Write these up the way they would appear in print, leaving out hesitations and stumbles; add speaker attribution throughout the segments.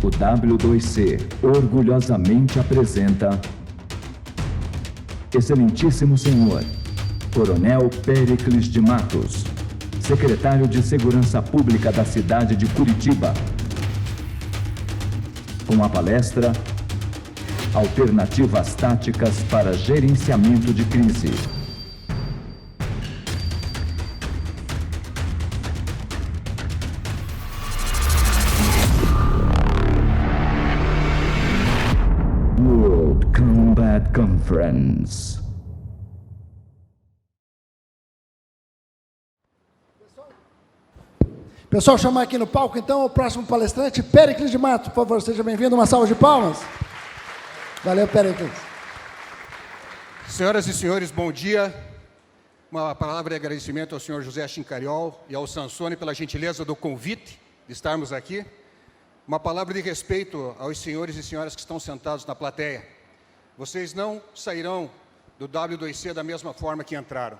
Speaker 1: O W2C orgulhosamente apresenta Excelentíssimo Senhor Coronel Péricles de Matos, Secretário de Segurança Pública da cidade de Curitiba, com a palestra Alternativas Táticas para Gerenciamento de Crise. World Combat Conference.
Speaker 2: Pessoal, chamar aqui no palco, então, o próximo palestrante, Péricles de Matos. Por favor, seja bem-vindo. Uma salva de palmas. Valeu, Péricles.
Speaker 3: Senhoras e senhores, bom dia. Uma palavra de agradecimento ao senhor José Chincariol e ao Sansone pela gentileza do convite de estarmos aqui. Uma palavra de respeito aos senhores e senhoras que estão sentados na plateia. Vocês não sairão do W2C da mesma forma que entraram.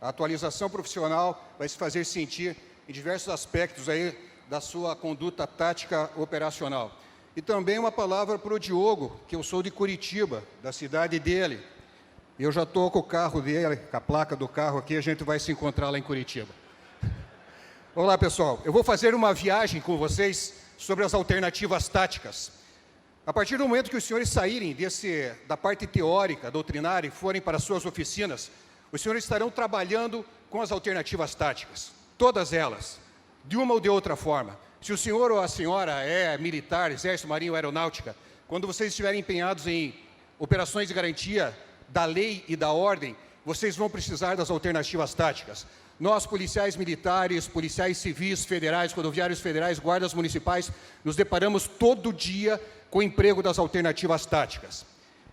Speaker 3: A atualização profissional vai se fazer sentir em diversos aspectos aí da sua conduta tática operacional. E também uma palavra para o Diogo, que eu sou de Curitiba, da cidade dele. Eu já estou com o carro dele, com a placa do carro aqui, a gente vai se encontrar lá em Curitiba. Olá, pessoal. Eu vou fazer uma viagem com vocês sobre as alternativas táticas. A partir do momento que os senhores saírem da parte teórica, doutrinária, e forem para suas oficinas, os senhores estarão trabalhando com as alternativas táticas. Todas elas, de uma ou de outra forma. Se o senhor ou a senhora é militar, exército, marinho ou aeronáutica, quando vocês estiverem empenhados em operações de garantia da lei e da ordem, vocês vão precisar das alternativas táticas. Nós, policiais militares, policiais civis, federais, rodoviários federais, guardas municipais, nos deparamos todo dia com o emprego das alternativas táticas.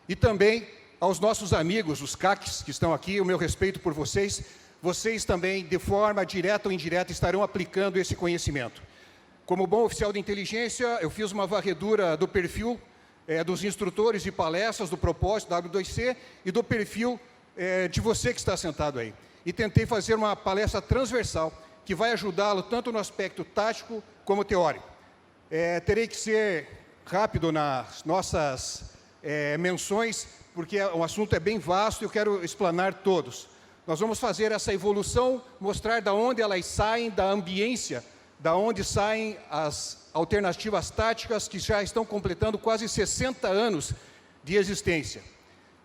Speaker 3: E também aos nossos amigos, os CACs, que estão aqui, o meu respeito por vocês. Vocês também, de forma direta ou indireta, estarão aplicando esse conhecimento. Como bom oficial de inteligência, eu fiz uma varredura do perfil dos instrutores de palestras, do propósito W2C e do perfil de você que está sentado aí. E tentei fazer uma palestra transversal que vai ajudá-lo tanto no aspecto tático como teórico. Terei que ser rápido nas nossas menções, porque o assunto é bem vasto e eu quero explanar todos. Nós vamos fazer essa evolução, mostrar de onde elas saem, da ambiência, da onde saem as alternativas táticas que já estão completando quase 60 anos de existência.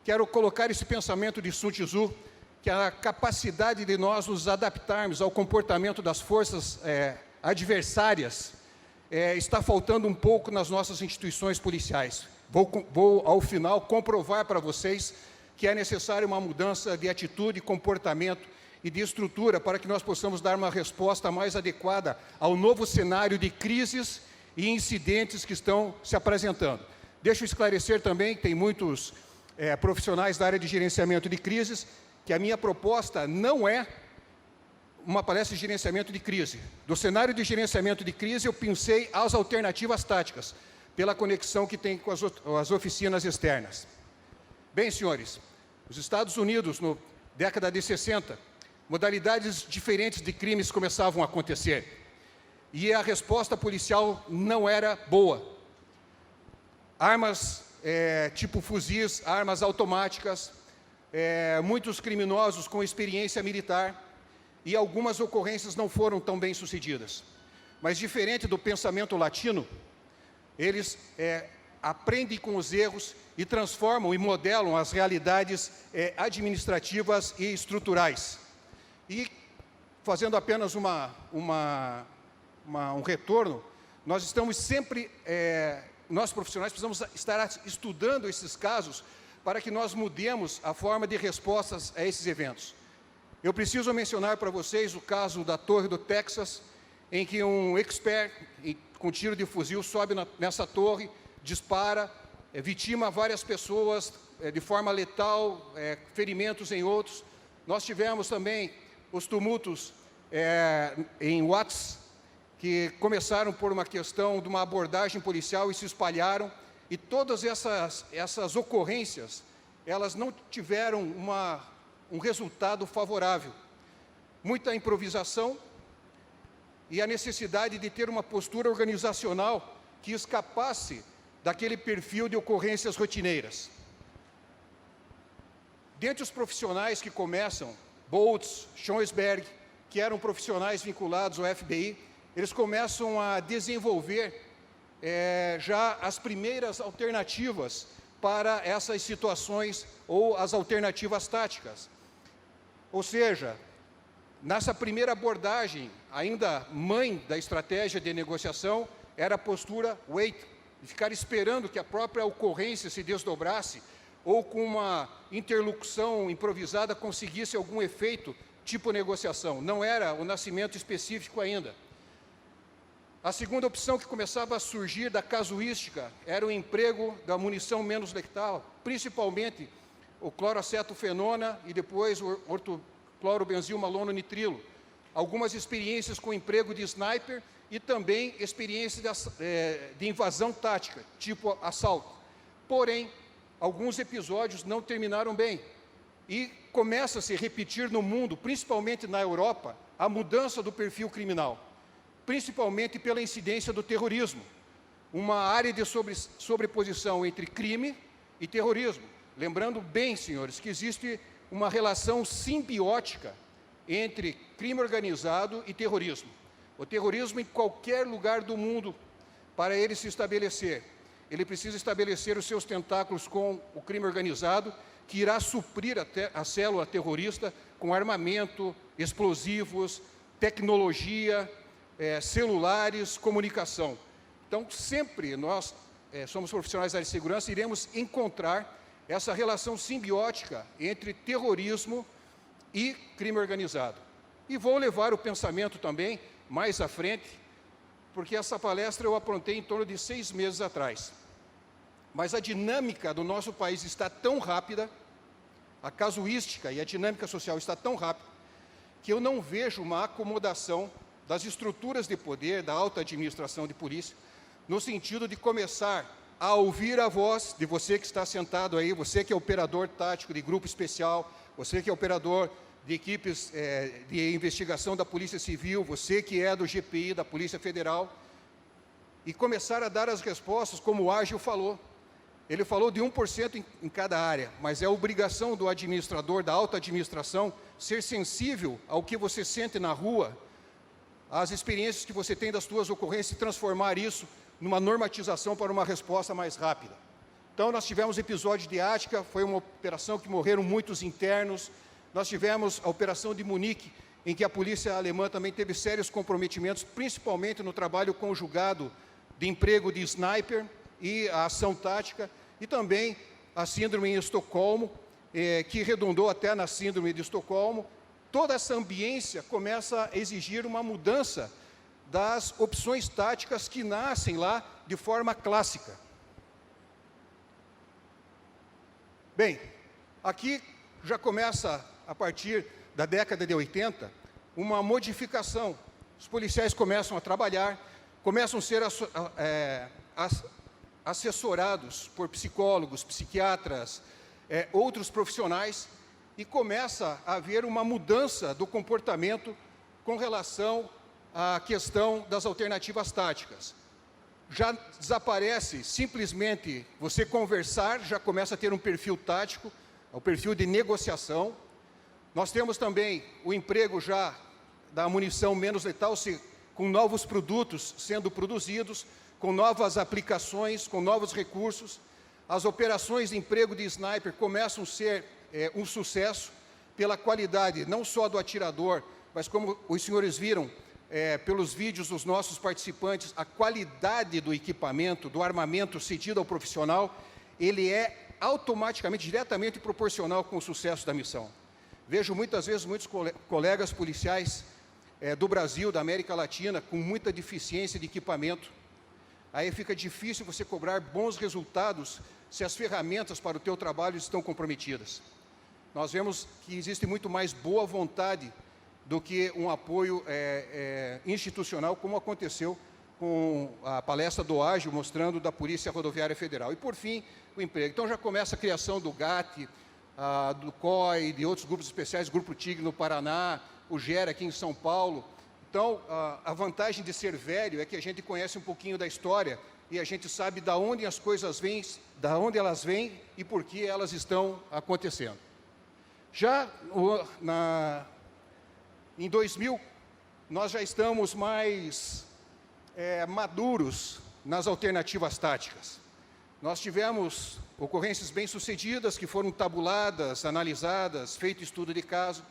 Speaker 3: Quero colocar esse pensamento de Sun Tzu, que a capacidade de nós nos adaptarmos ao comportamento das forças adversárias está faltando um pouco nas nossas instituições policiais. Vou, ao final, comprovar para vocês que é necessária uma mudança de atitude, comportamento e de estrutura para que nós possamos dar uma resposta mais adequada ao novo cenário de crises e incidentes que estão se apresentando. Deixa eu esclarecer também, tem muitos profissionais da área de gerenciamento de crises, que a minha proposta não é uma palestra de gerenciamento de crise. Do cenário de gerenciamento de crise, eu pensei as alternativas táticas, pela conexão que tem com as oficinas externas. Bem, senhores, os Estados Unidos, na década de 60, modalidades diferentes de crimes começavam a acontecer. E a resposta policial não era boa. Armas tipo fuzis, armas automáticas, muitos criminosos com experiência militar, e algumas ocorrências não foram tão bem sucedidas. Mas diferente do pensamento latino, eles aprendem com os erros e transformam e modelam as realidades administrativas e estruturais. E, fazendo apenas um retorno, nós estamos sempre, nós profissionais precisamos estar estudando esses casos para que nós mudemos a forma de respostas a esses eventos. Eu preciso mencionar para vocês o caso da Torre do Texas, em que um expert com tiro de fuzil sobe nessa torre, dispara, vitima várias pessoas de forma letal, ferimentos em outros. Nós tivemos também os tumultos em Watts, que começaram por uma questão de uma abordagem policial e se espalharam, e todas essas ocorrências, elas não tiveram um resultado favorável. Muita improvisação e a necessidade de ter uma postura organizacional que escapasse daquele perfil de ocorrências rotineiras. Dentre os profissionais que começam, Boltz, Schonsberg, que eram profissionais vinculados ao FBI, eles começam a desenvolver já as primeiras alternativas para essas situações ou as alternativas táticas. Ou seja, nessa primeira abordagem, ainda mãe da estratégia de negociação, era a postura wait, de ficar esperando que a própria ocorrência se desdobrasse ou com uma interlocução improvisada conseguisse algum efeito, tipo negociação. Não era o nascimento específico ainda. A segunda opção que começava a surgir da casuística era o emprego da munição menos letal, principalmente o cloroacetofenona e depois o ortoclorobenzilmalononitrilo. Algumas experiências com o emprego de sniper e também experiências de invasão tática, tipo assalto. Porém, alguns episódios não terminaram bem. E começa a se repetir no mundo, principalmente na Europa, a mudança do perfil criminal, principalmente pela incidência do terrorismo, uma área de sobreposição entre crime e terrorismo. Lembrando bem, senhores, que existe uma relação simbiótica entre crime organizado e terrorismo. O terrorismo, em qualquer lugar do mundo, para ele se estabelecer, ele precisa estabelecer os seus tentáculos com o crime organizado, que irá suprir a célula terrorista com armamento, explosivos, tecnologia, celulares, comunicação. Então, sempre nós somos profissionais da área de segurança, iremos encontrar essa relação simbiótica entre terrorismo e crime organizado. E vou levar o pensamento também mais à frente, porque essa palestra eu aprontei em torno de 6 meses atrás. Mas a dinâmica do nosso país está tão rápida, a casuística e a dinâmica social está tão rápida, que eu não vejo uma acomodação das estruturas de poder, da alta administração de polícia, no sentido de começar a ouvir a voz de você que está sentado aí, você que é operador tático de grupo especial, você que é operador de equipes de investigação da Polícia Civil, você que é do GPI, da Polícia Federal, e começar a dar as respostas como o Ágil falou. Ele falou de 1% em cada área, mas é obrigação do administrador, da alta administração, ser sensível ao que você sente na rua, às experiências que você tem das suas ocorrências, e transformar isso numa normatização para uma resposta mais rápida. Então, nós tivemos episódios de Ática, foi uma operação que morreram muitos internos. Nós tivemos a operação de Munique, em que a polícia alemã também teve sérios comprometimentos, principalmente no trabalho conjugado de emprego de sniper e a ação tática, e também a síndrome em Estocolmo, que redundou até na síndrome de Estocolmo. Toda essa ambiência começa a exigir uma mudança das opções táticas que nascem lá de forma clássica. Bem, aqui já começa, a partir da década de 80, uma modificação. Os policiais começam a trabalhar, começam a ser assessorados por psicólogos, psiquiatras, outros profissionais, e começa a haver uma mudança do comportamento com relação à questão das alternativas táticas. Já desaparece simplesmente você conversar, já começa a ter um perfil tático, o perfil de negociação. Nós temos também o emprego já da munição menos letal, com novos produtos sendo produzidos, com novas aplicações, com novos recursos. As operações de emprego de sniper começam a ser um sucesso pela qualidade não só do atirador, mas como os senhores viram pelos vídeos dos nossos participantes, a qualidade do equipamento, do armamento cedido ao profissional, ele é automaticamente, diretamente proporcional com o sucesso da missão. Vejo muitas vezes muitos colegas policiais do Brasil, da América Latina, com muita deficiência de equipamento. Aí fica difícil você cobrar bons resultados se as ferramentas para o teu trabalho estão comprometidas. Nós vemos que existe muito mais boa vontade do que um apoio institucional, como aconteceu com a palestra do Ágil, mostrando da Polícia Rodoviária Federal. E, por fim, o emprego. Então, já começa a criação do GAT, do COI, de outros grupos especiais, Grupo TIG no Paraná, o GERA aqui em São Paulo. Então, a vantagem de ser velho é que a gente conhece um pouquinho da história e a gente sabe da onde as coisas vêm, da onde elas vêm e por que elas estão acontecendo. Já em 2000, nós já estamos mais maduros nas alternativas táticas. Nós tivemos ocorrências bem-sucedidas que foram tabuladas, analisadas, feito estudo de caso.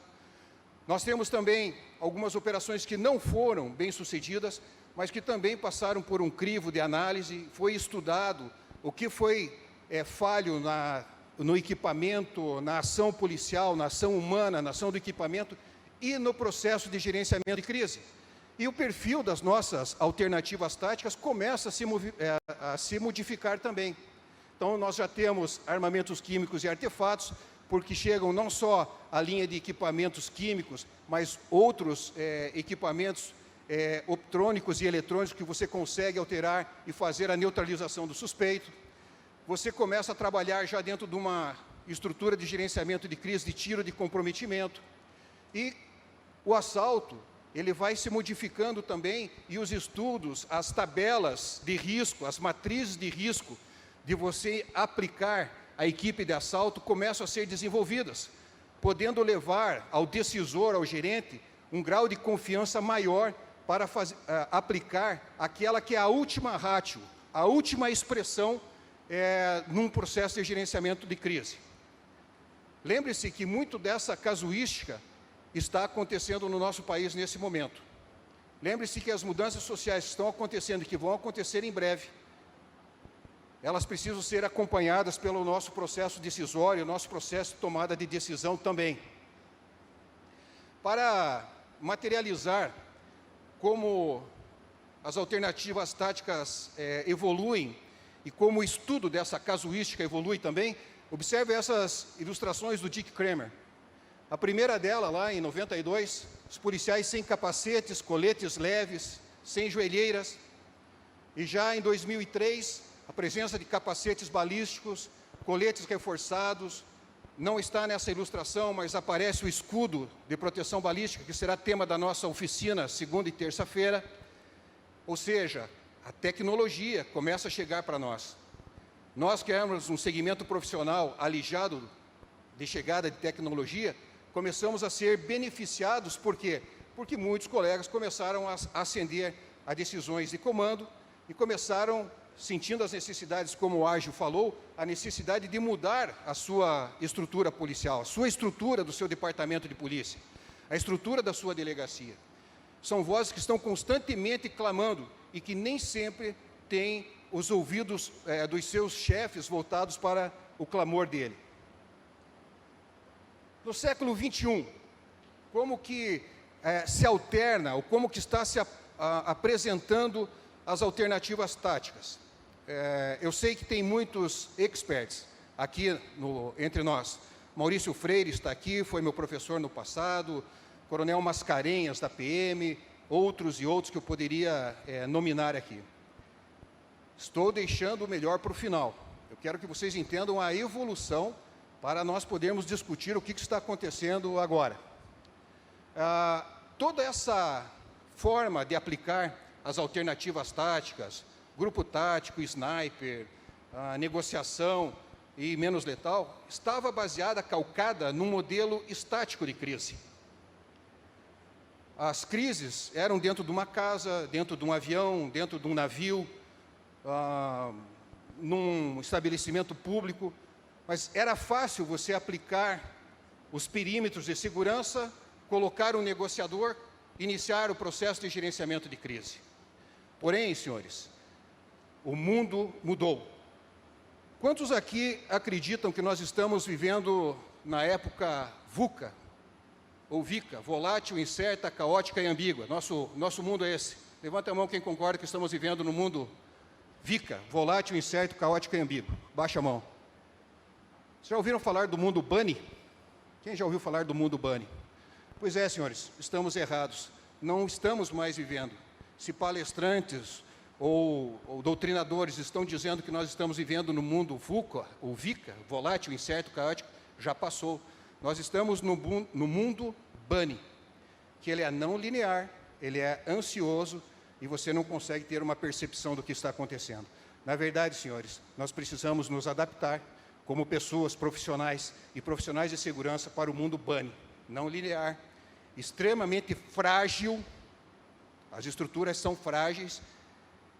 Speaker 3: Nós temos também algumas operações que não foram bem-sucedidas, mas que também passaram por um crivo de análise, foi estudado o que foi falho no equipamento, na ação policial, na ação humana, na ação do equipamento e no processo de gerenciamento de crise. E o perfil das nossas alternativas táticas começa a se modificar também. Então, nós já temos armamentos químicos e artefatos, porque chegam não só a linha de equipamentos químicos, mas outros equipamentos optrônicos e eletrônicos que você consegue alterar e fazer a neutralização do suspeito. Você começa a trabalhar já dentro de uma estrutura de gerenciamento de crise, de tiro de comprometimento. E o assalto, ele vai se modificando também, e os estudos, as tabelas de risco, as matrizes de risco de você aplicar a equipe de assalto começam a ser desenvolvidas, podendo levar ao decisor, ao gerente, um grau de confiança maior para aplicar aquela que é a última ratio, a última expressão num processo de gerenciamento de crise. Lembre-se que muito dessa casuística está acontecendo no nosso país nesse momento. Lembre-se que as mudanças sociais que estão acontecendo e que vão acontecer em breve, elas precisam ser acompanhadas pelo nosso processo decisório, nosso processo de tomada de decisão também. Para materializar como as alternativas táticas evoluem e como o estudo dessa casuística evolui também, observe essas ilustrações do Dick Kramer. A primeira dela, lá em 92, os policiais sem capacetes, coletes leves, sem joelheiras. E já em 2003, a presença de capacetes balísticos, coletes reforçados. Não está nessa ilustração, mas aparece o escudo de proteção balística, que será tema da nossa oficina segunda e terça-feira. Ou seja, a tecnologia começa a chegar para nós. Nós que éramos um segmento profissional alijado de chegada de tecnologia, começamos a ser beneficiados, por quê? Porque muitos colegas começaram a ascender a decisões de comando e começaram, sentindo as necessidades, como o Ágil falou, a necessidade de mudar a sua estrutura policial, a sua estrutura do seu departamento de polícia, a estrutura da sua delegacia. São vozes que estão constantemente clamando e que nem sempre têm os ouvidos dos seus chefes voltados para o clamor dele. No século XXI, como que se alterna, ou como que está se apresentando as alternativas táticas? Eu sei que tem muitos experts aqui entre nós. Maurício Freire está aqui, foi meu professor no passado, Coronel Mascarenhas da PM, outros e outros que eu poderia nominar aqui. Estou deixando o melhor para o final. Eu quero que vocês entendam a evolução para nós podermos discutir o que está acontecendo agora. Toda essa forma de aplicar as alternativas táticas, grupo tático, sniper, negociação e menos letal, estava baseada, calcada, num modelo estático de crise. As crises eram dentro de uma casa, dentro de um avião, dentro de um navio, num estabelecimento público, mas era fácil você aplicar os perímetros de segurança, colocar um negociador, iniciar o processo de gerenciamento de crise. Porém, senhores, o mundo mudou. Quantos aqui acreditam que nós estamos vivendo na época VUCA, ou VICA, volátil, incerta, caótica e ambígua? Nosso mundo é esse. Levanta a mão quem concorda que estamos vivendo no mundo VICA, volátil, incerto, caótico e ambíguo. Baixa a mão. Já ouviram falar do mundo Bunny? Quem já ouviu falar do mundo Bunny? Pois é, senhores, estamos errados. Não estamos mais vivendo. Se palestrantes ou doutrinadores estão dizendo que nós estamos vivendo no mundo VUCA, ou VICA, volátil, incerto, caótico, já passou. Nós estamos no mundo Bunny, que ele é não linear, ele é ansioso e você não consegue ter uma percepção do que está acontecendo. Na verdade, senhores, nós precisamos nos adaptar como pessoas profissionais e profissionais de segurança para o mundo bunny, não linear, extremamente frágil. As estruturas são frágeis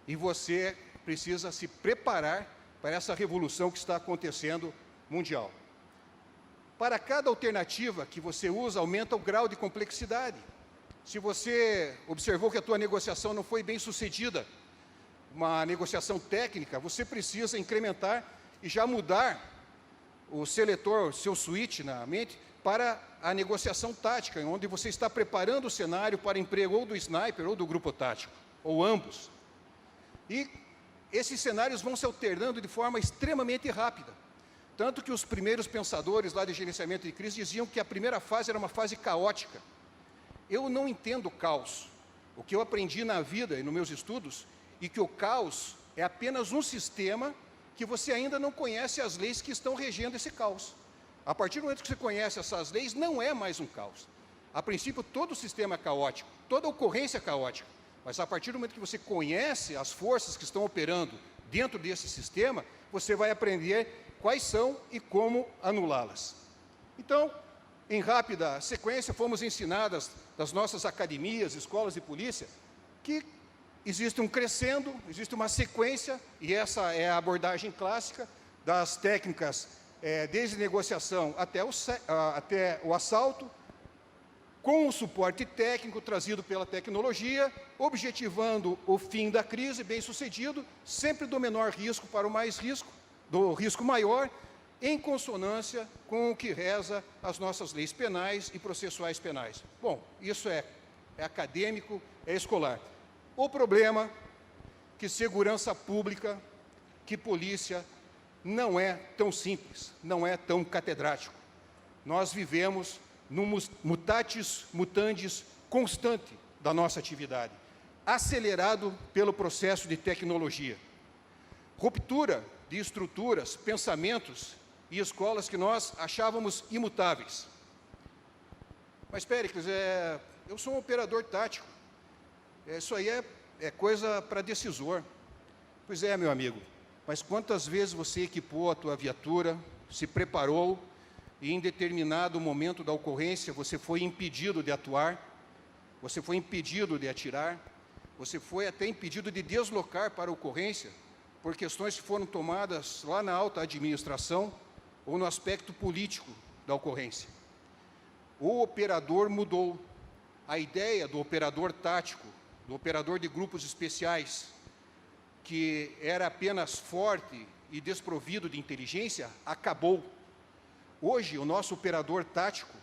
Speaker 3: e você precisa se preparar para essa revolução que está acontecendo mundial. Para cada alternativa que você usa, aumenta o grau de complexidade. Se você observou que a tua negociação não foi bem sucedida, uma negociação técnica, você precisa incrementar e já mudar o seletor, o seu switch na mente, para a negociação tática, onde você está preparando o cenário para emprego ou do sniper ou do grupo tático, ou ambos. E esses cenários vão se alternando de forma extremamente rápida. Tanto que os primeiros pensadores lá de gerenciamento de crise diziam que a primeira fase era uma fase caótica. Eu não entendo o caos. O que eu aprendi na vida e nos meus estudos, é que o caos é apenas um sistema que você ainda não conhece as leis que estão regendo esse caos. A partir do momento que você conhece essas leis, não é mais um caos. A princípio, todo o sistema é caótico, toda ocorrência é caótica. Mas a partir do momento que você conhece as forças que estão operando dentro desse sistema, você vai aprender quais são e como anulá-las. Então, em rápida sequência, fomos ensinadas das nossas academias, escolas de polícia, que existe um crescendo, existe uma sequência, e essa é a abordagem clássica das técnicas, desde negociação até o assalto, com o suporte técnico trazido pela tecnologia, objetivando o fim da crise bem-sucedido, sempre do menor risco para o mais risco, do risco maior, em consonância com o que reza as nossas leis penais e processuais penais. Bom, isso é acadêmico, é escolar. O problema é que segurança pública, que polícia, não é tão simples, não é tão catedrático. Nós vivemos num mutatis mutandis constante da nossa atividade, acelerado pelo processo de tecnologia. Ruptura de estruturas, pensamentos e escolas que nós achávamos imutáveis. Mas, Péricles, eu sou um operador tático. Isso aí é coisa para decisor. Pois é, meu amigo. Mas quantas vezes você equipou a tua viatura, se preparou, e em determinado momento da ocorrência você foi impedido de atuar, você foi impedido de atirar, você foi até impedido de deslocar para a ocorrência, por questões que foram tomadas lá na alta administração ou no aspecto político da ocorrência. O operador mudou. A ideia do operador tático, do operador de grupos especiais, que era apenas forte e desprovido de inteligência, acabou. Hoje, o nosso operador tático,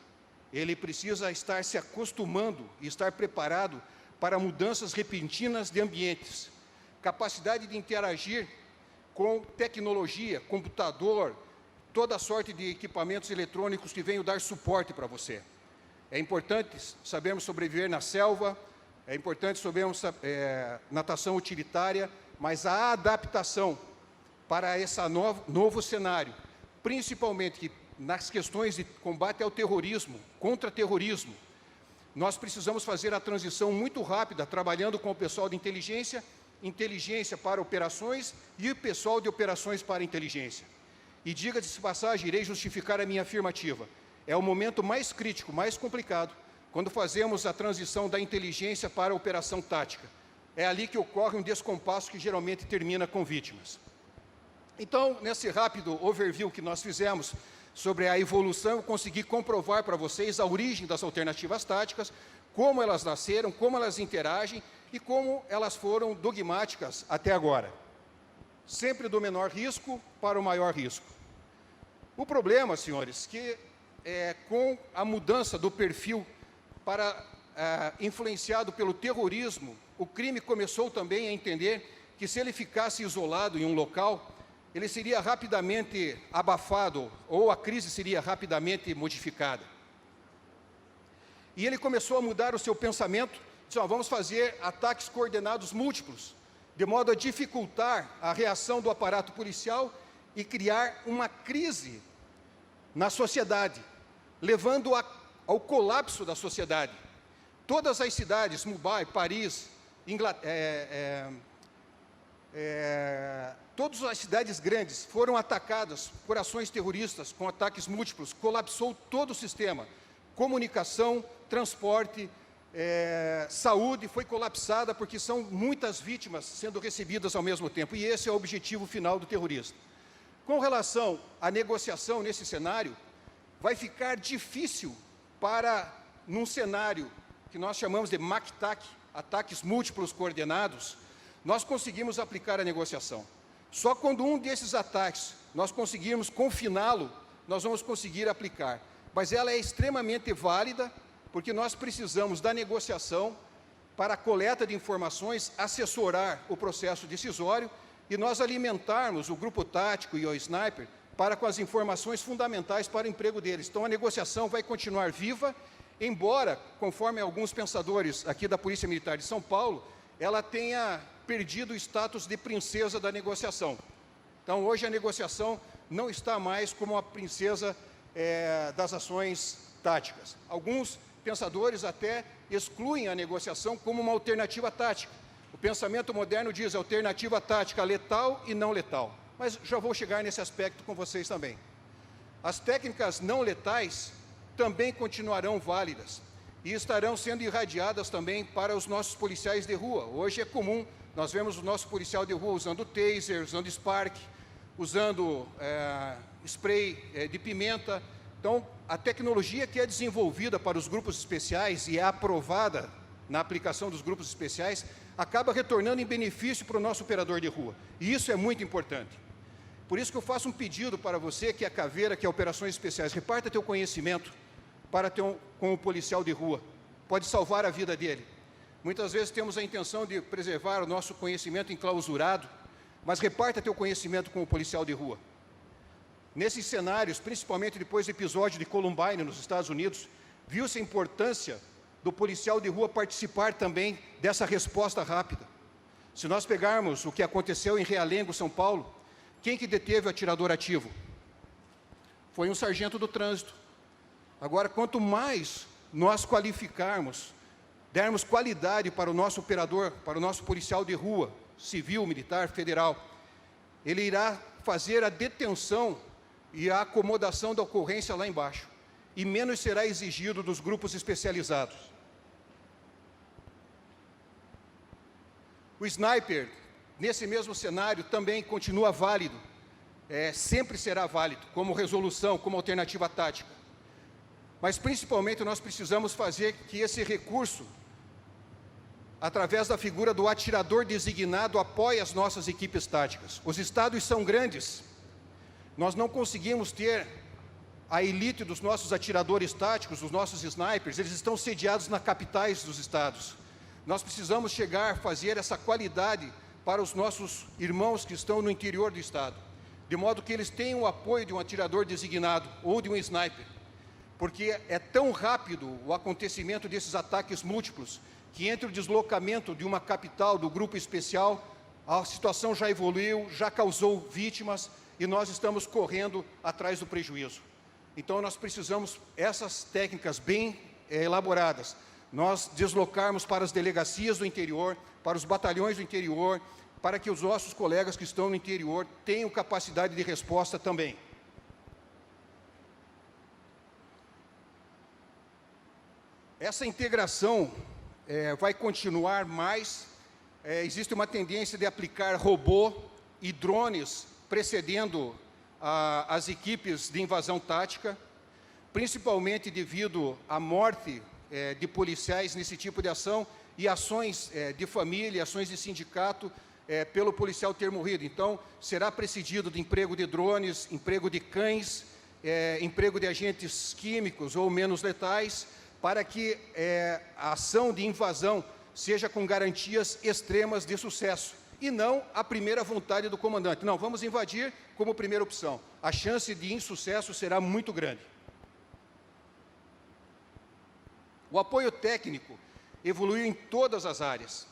Speaker 3: ele precisa estar se acostumando e estar preparado para mudanças repentinas de ambientes. Capacidade de interagir com tecnologia, computador, toda sorte de equipamentos eletrônicos que venham dar suporte para você. É importante sabermos sobreviver na selva, é importante sabermos natação utilitária, mas a adaptação para esse novo cenário, principalmente que nas questões de combate ao terrorismo, contra-terrorismo, nós precisamos fazer a transição muito rápida, trabalhando com o pessoal de inteligência, inteligência para operações e o pessoal de operações para inteligência. E diga-se de passagem, irei justificar a minha afirmativa. É o momento mais crítico, mais complicado, quando fazemos a transição da inteligência para a operação tática. É ali que ocorre um descompasso que geralmente termina com vítimas. Então, nesse rápido overview que nós fizemos sobre a evolução, eu consegui comprovar para vocês a origem das alternativas táticas, como elas nasceram, como elas interagem e como elas foram dogmáticas até agora. Sempre do menor risco para o maior risco. O problema, senhores, que com a mudança do perfil influenciado pelo terrorismo, o crime começou também a entender que se ele ficasse isolado em um local, ele seria rapidamente abafado, ou a crise seria rapidamente modificada. E ele começou a mudar o seu pensamento, disse, vamos fazer ataques coordenados múltiplos, de modo a dificultar a reação do aparato policial e criar uma crise na sociedade, levando ao colapso da sociedade. Todas as cidades, Mumbai, Paris, todas as cidades grandes foram atacadas por ações terroristas, com ataques múltiplos, colapsou todo o sistema. Comunicação, transporte, saúde foi colapsada porque são muitas vítimas sendo recebidas ao mesmo tempo. E esse é o objetivo final do terrorista. Com relação à negociação nesse cenário, vai ficar difícil para, num cenário que nós chamamos de MACTAC, ataques múltiplos coordenados, nós conseguimos aplicar a negociação. Só quando um desses ataques nós conseguirmos confiná-lo, nós vamos conseguir aplicar. Mas ela é extremamente válida, porque nós precisamos da negociação para a coleta de informações, assessorar o processo decisório e nós alimentarmos o grupo tático e o sniper para com as informações fundamentais para o emprego deles. Então a negociação vai continuar viva, embora, conforme alguns pensadores aqui da Polícia Militar de São Paulo, ela tenha perdido o status de princesa da negociação. Então hoje a negociação não está mais como a princesa das ações táticas. Alguns pensadores até excluem a negociação como uma alternativa tática. O pensamento moderno diz alternativa tática letal e não letal. Mas já vou chegar nesse aspecto com vocês também. As técnicas não letais também continuarão válidas e estarão sendo irradiadas também para os nossos policiais de rua. Hoje é comum nós vemos o nosso policial de rua usando taser, usando spark, usando spray de pimenta. Então, a tecnologia que é desenvolvida para os grupos especiais e é aprovada na aplicação dos grupos especiais, acaba retornando em benefício para o nosso operador de rua. E isso é muito importante. Por isso que eu faço um pedido para você, que é a Caveira, que é Operações Especiais, reparta teu conhecimento com o policial de rua. Pode salvar a vida dele. Muitas vezes temos a intenção de preservar o nosso conhecimento enclausurado, mas reparta teu conhecimento com o policial de rua. Nesses cenários, principalmente depois do episódio de Columbine nos Estados Unidos, viu-se a importância do policial de rua participar também dessa resposta rápida. Se nós pegarmos o que aconteceu em Realengo, São Paulo, quem que deteve o atirador ativo? Foi um sargento do trânsito. Agora, quanto mais nós qualificarmos, dermos qualidade para o nosso operador, para o nosso policial de rua, civil, militar, federal, ele irá fazer a detenção e a acomodação da ocorrência lá embaixo. E menos será exigido dos grupos especializados. O sniper, nesse mesmo cenário, também continua válido. Sempre será válido, como resolução, como alternativa tática. Mas, principalmente, nós precisamos fazer que esse recurso, através da figura do atirador designado, apoie as nossas equipes táticas. Os estados são grandes. Nós não conseguimos ter a elite dos nossos atiradores táticos, dos nossos snipers, eles estão sediados nas capitais dos estados. Nós precisamos chegar, fazer essa qualidade para os nossos irmãos que estão no interior do estado, de modo que eles tenham o apoio de um atirador designado ou de um sniper, porque é tão rápido o acontecimento desses ataques múltiplos, que entre o deslocamento de uma capital, do grupo especial, a situação já evoluiu, já causou vítimas, e nós estamos correndo atrás do prejuízo. Então, nós precisamos, essas técnicas bem elaboradas, nós deslocarmos para as delegacias do interior, para os batalhões do interior, para que os nossos colegas que estão no interior tenham capacidade de resposta também. Essa integração vai continuar mais. Existe uma tendência de aplicar robô e drones precedendo as equipes de invasão tática, principalmente devido à morte de policiais nesse tipo de ação e ações de família, ações de sindicato, pelo policial ter morrido. Então, será precedido de emprego de drones, emprego de cães, emprego de agentes químicos ou menos letais, para que a ação de invasão seja com garantias extremas de sucesso, e não a primeira vontade do comandante. Não, vamos invadir como primeira opção. A chance de insucesso será muito grande. O apoio técnico evoluiu em todas as áreas.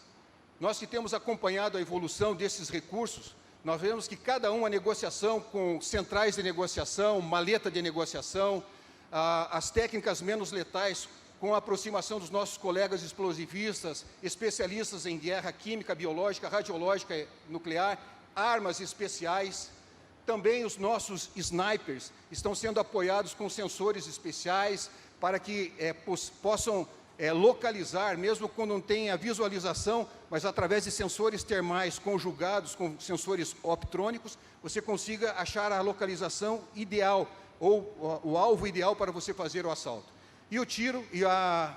Speaker 3: Nós que temos acompanhado a evolução desses recursos, nós vemos que cada uma negociação com centrais de negociação, maleta de negociação, as técnicas menos letais, com a aproximação dos nossos colegas explosivistas, especialistas em guerra química, biológica, radiológica, nuclear, armas especiais. Também os nossos snipers estão sendo apoiados com sensores especiais para que possam localizar, mesmo quando não tenha visualização, mas através de sensores termais conjugados com sensores optrônicos, você consiga achar a localização ideal ou o alvo ideal para você fazer o assalto. E o tiro e a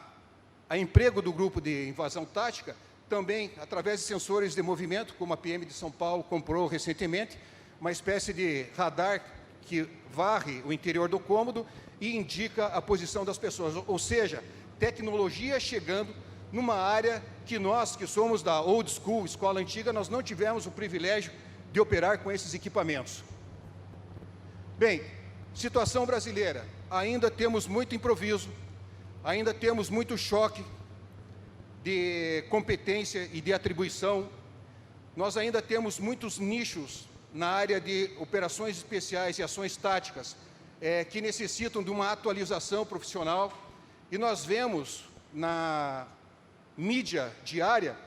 Speaker 3: emprego do grupo de invasão tática, também através de sensores de movimento, como a PM de São Paulo comprou recentemente, uma espécie de radar que varre o interior do cômodo e indica a posição das pessoas. Ou seja, tecnologia chegando numa área que nós, que somos da old school, escola antiga, nós não tivemos o privilégio de operar com esses equipamentos. Bem, situação brasileira. Ainda temos muito improviso, ainda temos muito choque de competência e de atribuição. Nós ainda temos muitos nichos na área de operações especiais e ações táticas que necessitam de uma atualização profissional. E nós vemos na mídia diária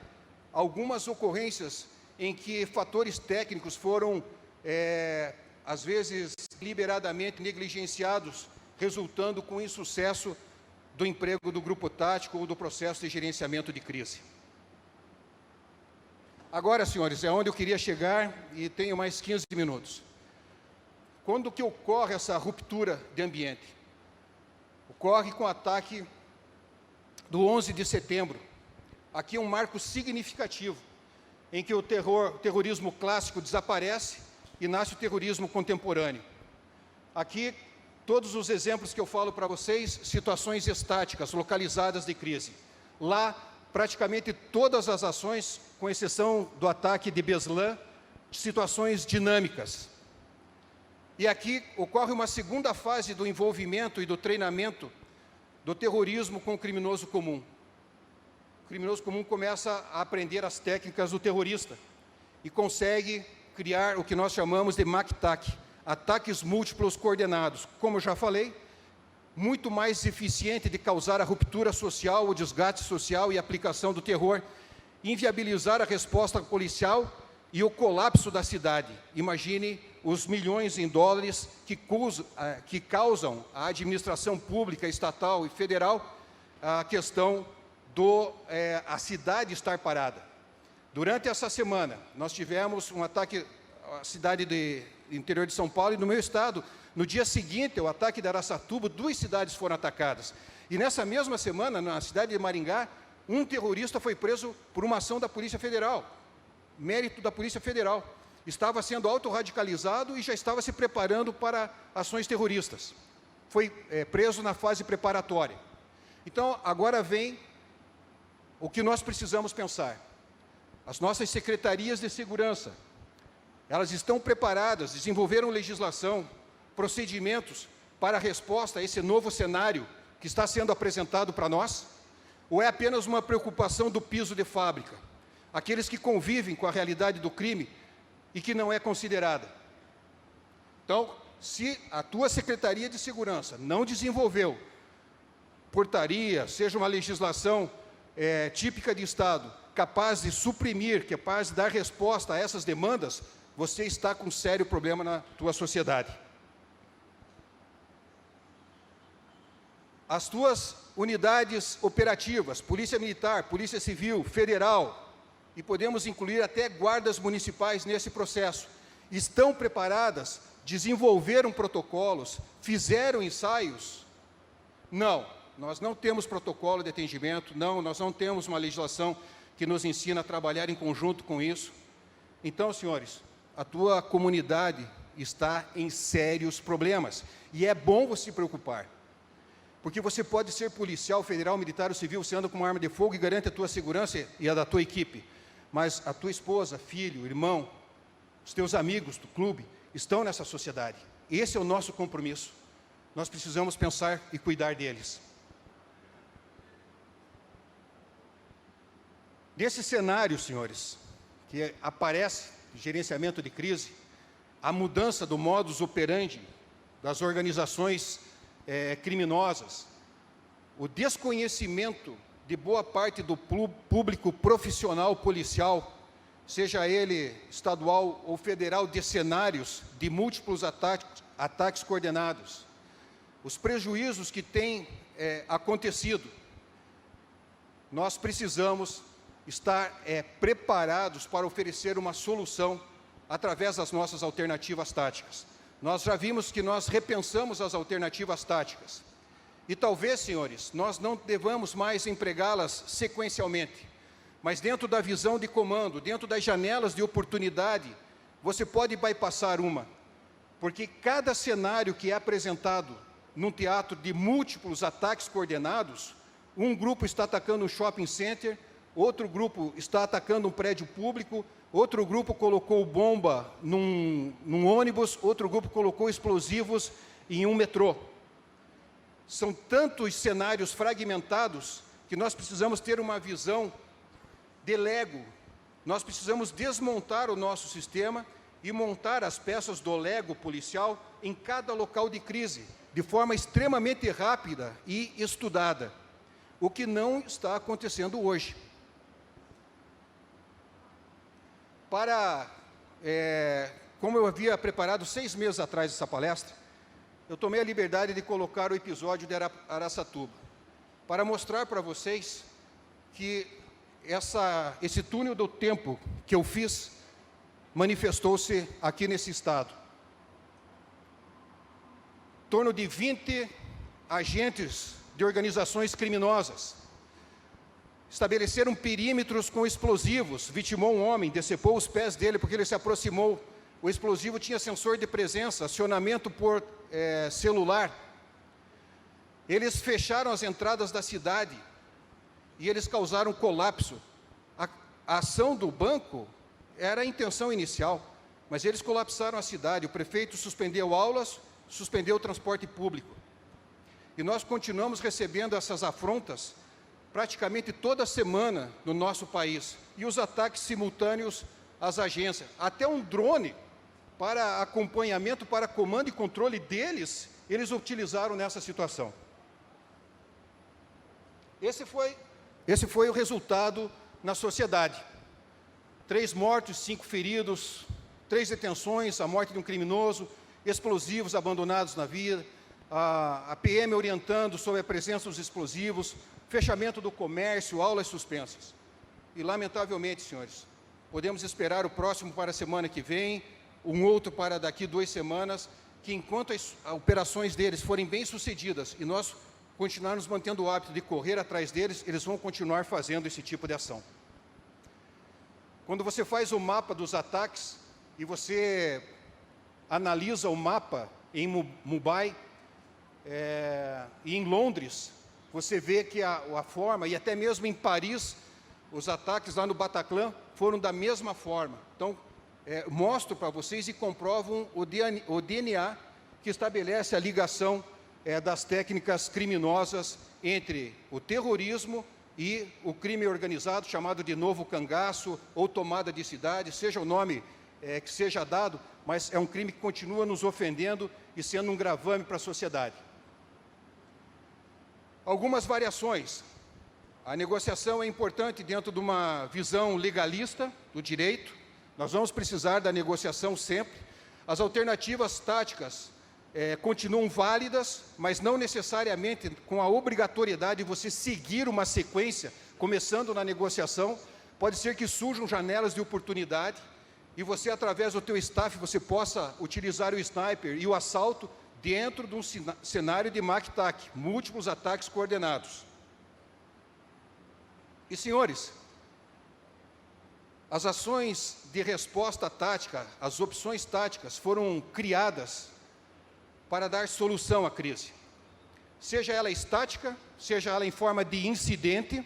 Speaker 3: algumas ocorrências em que fatores técnicos foram, às vezes, deliberadamente negligenciados, resultando com o insucesso do emprego do grupo tático ou do processo de gerenciamento de crise. Agora, senhores, é onde eu queria chegar e tenho mais 15 minutos. Quando que ocorre essa ruptura de ambiente? Ocorre com o ataque do 11 de setembro. Aqui é um marco significativo em que o terrorismo clássico desaparece e nasce o terrorismo contemporâneo. Aqui, todos os exemplos que eu falo para vocês, situações estáticas, localizadas de crise. Lá, praticamente todas as ações, com exceção do ataque de Beslan, situações dinâmicas. E aqui ocorre uma segunda fase do envolvimento e do treinamento do terrorismo com o criminoso comum. O criminoso comum começa a aprender as técnicas do terrorista e consegue criar o que nós chamamos de MACTAC, ataques múltiplos coordenados. Como eu já falei, muito mais eficiente de causar a ruptura social, o desgaste social e a aplicação do terror, inviabilizar a resposta policial e o colapso da cidade. Imagine os milhões em dólares que causam à administração pública, estatal e federal a questão a cidade estar parada. Durante essa semana, nós tivemos um ataque à cidade do interior de São Paulo e no meu estado. No dia seguinte, o ataque de Araçatuba, 2 cidades foram atacadas. E nessa mesma semana, na cidade de Maringá, um terrorista foi preso por uma ação da Polícia Federal, mérito da Polícia Federal. Estava sendo autorradicalizado e já estava se preparando para ações terroristas. Foi preso na fase preparatória. Então, agora vem o que nós precisamos pensar. As nossas secretarias de segurança, elas estão preparadas, desenvolveram legislação, procedimentos para a resposta a esse novo cenário que está sendo apresentado para nós? Ou é apenas uma preocupação do piso de fábrica? Aqueles que convivem com a realidade do crime e que não é considerada. Então, se a tua Secretaria de Segurança não desenvolveu portaria, seja uma legislação típica de Estado, capaz de suprimir, capaz de dar resposta a essas demandas, você está com um sério problema na tua sociedade. As tuas unidades operativas, Polícia Militar, Polícia Civil, Federal, e podemos incluir até guardas municipais nesse processo, estão preparadas, desenvolveram protocolos, fizeram ensaios? Não, nós não temos protocolo de atendimento, não, nós não temos uma legislação que nos ensina a trabalhar em conjunto com isso. Então, senhores, a tua comunidade está em sérios problemas, e é bom você se preocupar. Porque você pode ser policial, federal, militar ou civil, você anda com uma arma de fogo e garante a tua segurança e a da tua equipe. Mas a tua esposa, filho, irmão, os teus amigos do clube estão nessa sociedade. Esse é o nosso compromisso. Nós precisamos pensar e cuidar deles. Nesse cenário, senhores, que aparece gerenciamento de crise, a mudança do modus operandi das organizações criminosas, o desconhecimento de boa parte do público profissional policial, seja ele estadual ou federal, de cenários de múltiplos ataques coordenados, os prejuízos que têm acontecido. Nós precisamos estar preparados para oferecer uma solução através das nossas alternativas táticas. Nós já vimos que nós repensamos as alternativas táticas. E talvez, senhores, nós não devamos mais empregá-las sequencialmente, mas dentro da visão de comando, dentro das janelas de oportunidade, você pode bypassar uma, porque cada cenário que é apresentado num teatro de múltiplos ataques coordenados, um grupo está atacando um shopping center, outro grupo está atacando um prédio público, outro grupo colocou bomba num ônibus, outro grupo colocou explosivos em um metrô. São tantos cenários fragmentados que nós precisamos ter uma visão de Lego. Nós precisamos desmontar o nosso sistema e montar as peças do Lego policial em cada local de crise, de forma extremamente rápida e estudada, o que não está acontecendo hoje. Como eu havia preparado 6 meses atrás essa palestra, eu tomei a liberdade de colocar o episódio de Araçatuba, para mostrar para vocês que esse túnel do tempo que eu fiz manifestou-se aqui nesse estado. Em torno de 20 agentes de organizações criminosas estabeleceram perímetros com explosivos, vitimou um homem, decepou os pés dele porque ele se aproximou. O explosivo tinha sensor de presença, acionamento por celular. Eles fecharam as entradas da cidade e eles causaram colapso. A ação do banco era a intenção inicial, mas eles colapsaram a cidade. O prefeito suspendeu aulas, suspendeu o transporte público. E nós continuamos recebendo essas afrontas praticamente toda semana no nosso país. E os ataques simultâneos às agências. Até um drone para acompanhamento, para comando e controle deles, eles utilizaram nessa situação. Esse foi o resultado na sociedade. 3 mortos, 5 feridos, 3 detenções, a morte de um criminoso, explosivos abandonados na via, a PM orientando sobre a presença dos explosivos, fechamento do comércio, aulas suspensas. E, lamentavelmente, senhores, podemos esperar o próximo para a semana que vem, um outro para daqui 2 semanas, que enquanto as operações deles forem bem-sucedidas e nós continuarmos mantendo o hábito de correr atrás deles, eles vão continuar fazendo esse tipo de ação. Quando você faz o mapa dos ataques e você analisa o mapa em Mumbai e em Londres, você vê que a forma, e até mesmo em Paris, os ataques lá no Bataclan foram da mesma forma. Então, mostro para vocês e comprovam o DNA que estabelece a ligação das técnicas criminosas entre o terrorismo e o crime organizado, chamado de novo cangaço ou tomada de cidade, seja o nome que seja dado, mas é um crime que continua nos ofendendo e sendo um gravame para a sociedade. Algumas variações. A negociação é importante dentro de uma visão legalista do direito. Nós vamos precisar da negociação sempre. As alternativas táticas continuam válidas, mas não necessariamente com a obrigatoriedade de você seguir uma sequência, começando na negociação. Pode ser que surjam janelas de oportunidade e você, através do teu staff, você possa utilizar o sniper e o assalto dentro de um cenário de MAC-TAC, múltiplos ataques coordenados. E, senhores, as ações de resposta tática, as opções táticas foram criadas para dar solução à crise. Seja ela estática, seja ela em forma de incidente,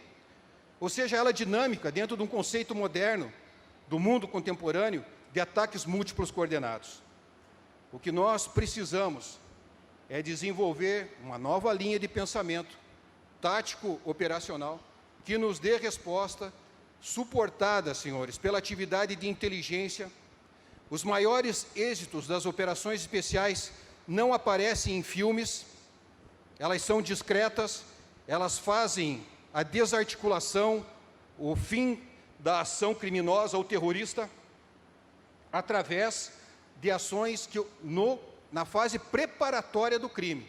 Speaker 3: ou seja ela dinâmica dentro de um conceito moderno do mundo contemporâneo de ataques múltiplos coordenados. O que nós precisamos é desenvolver uma nova linha de pensamento tático operacional que nos dê resposta suportada, senhores, pela atividade de inteligência. Os maiores êxitos das operações especiais não aparecem em filmes, elas são discretas elas fazem a desarticulação, o fim da ação criminosa ou terrorista, através de ações na fase preparatória do crime.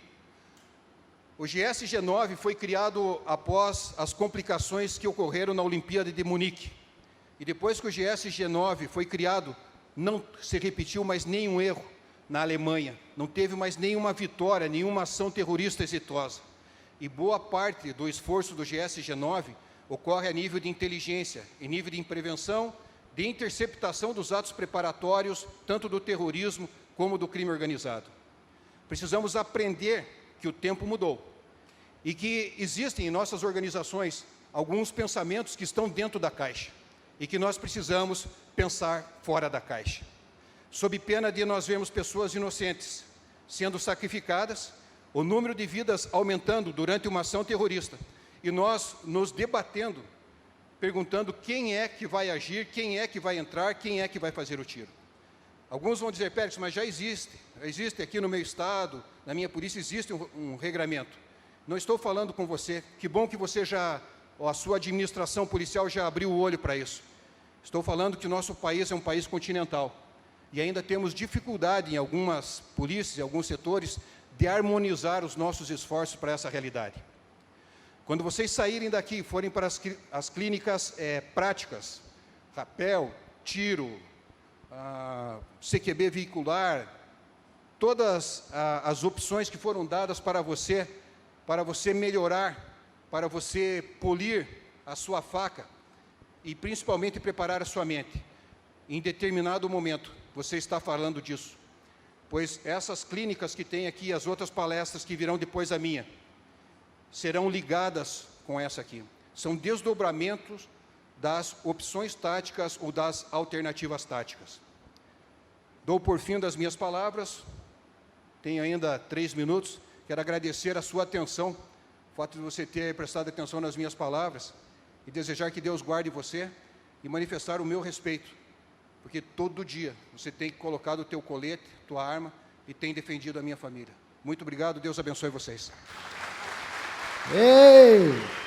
Speaker 3: O GSG-9 foi criado após as complicações que ocorreram na Olimpíada de Munique. E depois que o GSG-9 foi criado, não se repetiu mais nenhum erro na Alemanha. Não teve mais nenhuma vitória, nenhuma ação terrorista exitosa. E boa parte do esforço do GSG-9 ocorre a nível de inteligência, em nível de prevenção, de interceptação dos atos preparatórios, tanto do terrorismo como do crime organizado. Precisamos aprender que o tempo mudou e que existem em nossas organizações alguns pensamentos que estão dentro da caixa e que nós precisamos pensar fora da caixa. Sob pena de nós vermos pessoas inocentes sendo sacrificadas, o número de vidas aumentando durante uma ação terrorista e nós nos debatendo, perguntando quem é que vai agir, quem é que vai entrar, quem é que vai fazer o tiro. Alguns vão dizer, Pérez, mas já existe aqui no meu estado, na minha polícia, existe um regramento. Não estou falando com você, que bom que você a sua administração policial já abriu o olho para isso. Estou falando que o nosso país é um país continental e ainda temos dificuldade em algumas polícias, em alguns setores, de harmonizar os nossos esforços para essa realidade. Quando vocês saírem daqui e forem para as clínicas práticas, rapel, tiro, CQB veicular, todas as opções que foram dadas para você melhorar, para você polir a sua faca e principalmente preparar a sua mente. Em determinado momento, você está falando disso, pois essas clínicas que tem aqui, as outras palestras que virão depois da minha, serão ligadas com essa aqui. São desdobramentos das opções táticas ou das alternativas táticas. Dou por fim das minhas palavras, tenho ainda 3 minutos, quero agradecer a sua atenção, o fato de você ter prestado atenção nas minhas palavras, e desejar que Deus guarde você, e manifestar o meu respeito, porque todo dia você tem colocado o teu colete, tua arma, e tem defendido a minha família. Muito obrigado, Deus abençoe vocês.
Speaker 2: Ei!